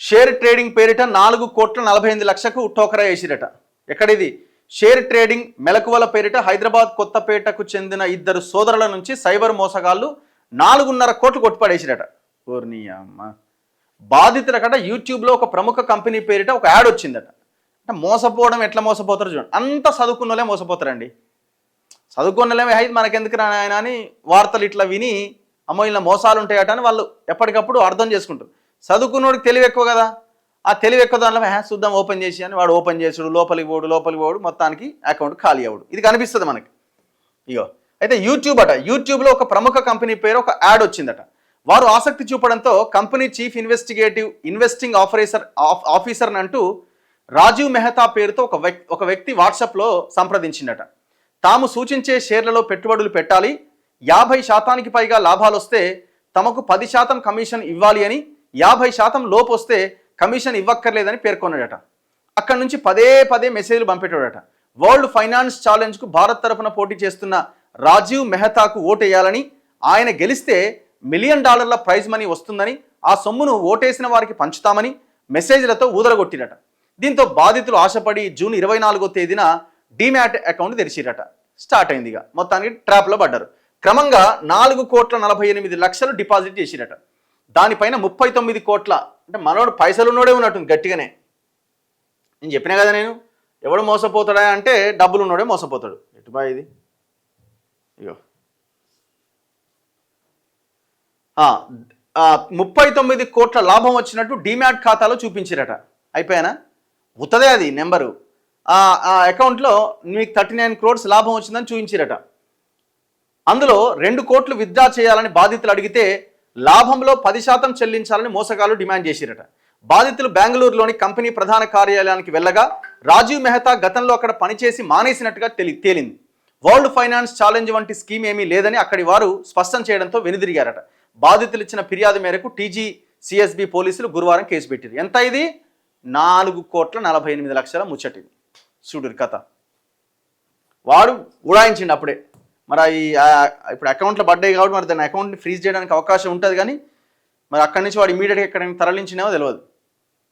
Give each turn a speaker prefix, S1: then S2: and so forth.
S1: Share trading పేరిట 4,48,00,000కు టోకరా వేసిరట. ఎక్కడిది? Share trading మెలకువల పేరిట హైదరాబాద్ కొత్తపేటకు చెందిన ఇద్దరు సోదరుల నుంచి సైబర్ మోసగాళ్ళు 4.5 కోట్లు కొట్టిపడేసిరట. ఓర్ని అమ్మ. బాధితులకట యూట్యూబ్లో ఒక ప్రముఖ కంపెనీ పేరిట ఒక యాడ్ వచ్చిందట. అంటే మోసపోవడం ఎట్లా మోసపోతారు చూడండి. అంత చదువుకున్నోళ్ళే మోసపోతారండి. చదువుకున్నోళ్ళేమే అయితే మనకెందుకు రాయన అని వార్తలు ఇట్లా విని అమ్మో ఇలా మోసాలు ఉంటాయట అని వాళ్ళు ఎప్పటికప్పుడు అర్థం చేసుకుంటారు. చదువుకున్నోడికి తెలివి ఎక్కువ కదా, ఆ తెలివి ఎక్కువ దానిలో చూద్దాం ఓపెన్ చేసి అని వాడు ఓపెన్ చేసుడు, లోపలికి పోడు మొత్తానికి అకౌంట్ ఖాళీ అవ్వడు. ఇది కనిపిస్తుంది మనకి. ఇగో అయితే యూట్యూబ్ అట. యూట్యూబ్లో ఒక ప్రముఖ కంపెనీ పేరు ఒక యాడ్ వచ్చిందట. వారు ఆసక్తి చూపడంతో కంపెనీ చీఫ్ ఇన్వెస్టింగ్ ఆఫీసర్ అంటూ రాజీవ్ మెహతా పేరుతో ఒక వ్యక్తి వాట్సాప్లో సంప్రదించిందట. తాము సూచించే షేర్లలో పెట్టుబడులు పెట్టాలి, 50% పైగా లాభాలు వస్తే తమకు 10% కమిషన్ ఇవ్వాలి అని, 50% లోపు వస్తే కమిషన్ ఇవ్వక్కర్లేదని పేర్కొన్నాడట. అక్కడి నుంచి పదే మెసేజ్లు పంపేటాడట. వరల్డ్ ఫైనాన్స్ ఛాలెంజ్కు భారత్ తరఫున పోటీ చేస్తున్న రాజీవ్ మెహతాకు ఓటేయాలని, ఆయన గెలిస్తే $1 మిలియన్ ప్రైజ్ మనీ వస్తుందని, ఆ సొమ్మును ఓటేసిన వారికి పంచుతామని మెసేజ్లతో ఊదరగొట్టిరట. దీంతో బాధితులు ఆశపడి జూన్ 24వ తేదీన డీమ్యాట్ అకౌంట్ తెరిచిరట. స్టార్ట్ అయిందిగా మొత్తానికి ట్రాప్లో పడ్డారు. క్రమంగా 4,48,00,000 డిపాజిట్ చేసిరట. దానిపైన 39 కోట్ల అంటే మనోడు పైసలు ఉన్నోడే ఉన్నట్టుంది గట్టిగానే. నేను చెప్పినా కదా, నేను ఎవడు మోసపోతాడా అంటే డబ్బులు ఉన్నోడే మోసపోతాడు. ఎటుబా ఇది? ఇగో 39 కోట్ల లాభం వచ్చినట్టు డీమ్యాట్ ఖాతాలో చూపించిరట. అయిపోయానా? ఉత్తదే అది నెంబరు. ఆ అకౌంట్లో మీకు 39 crores లాభం వచ్చిందని చూపించిరట. అందులో 2 కోట్లు విత్డ్రా చేయాలని బాధితులు అడిగితే లాభంలో 10% చెల్లించాలని మోసగాళ్ళు డిమాండ్ చేసిరట. బాధితులు బెంగళూరులోని కంపెనీ ప్రధాన కార్యాలయానికి వెళ్ళగా రాజీవ్ మెహతా గతంలో అక్కడ పనిచేసి మానేసినట్టుగా తేలింది. వరల్డ్ ఫైనాన్స్ ఛాలెంజ్ వంటి స్కీమ్ ఏమీ లేదని అక్కడి వారు స్పష్టం చేయడంతో వెనుదిరిగారట. బాధితులు ఇచ్చిన ఫిర్యాదు మేరకు TGCSB పోలీసులు గురువారం కేసు పెట్టారు. ఎంత ఇది? 4,48,00,000 ముచ్చటిది. చూడు కథ. వాడు ఉడాయించిండు అప్పుడే. మరి ఇప్పుడు అకౌంట్లో పడ్డాయి కాబట్టి మరి దాని అకౌంట్ని ఫ్రీజ్ చేయడానికి అవకాశం ఉంటుంది, కానీ మరి అక్కడి నుంచి వాడు ఇమీడియట్గా ఎక్కడికి తరలించినేమో తెలియదు.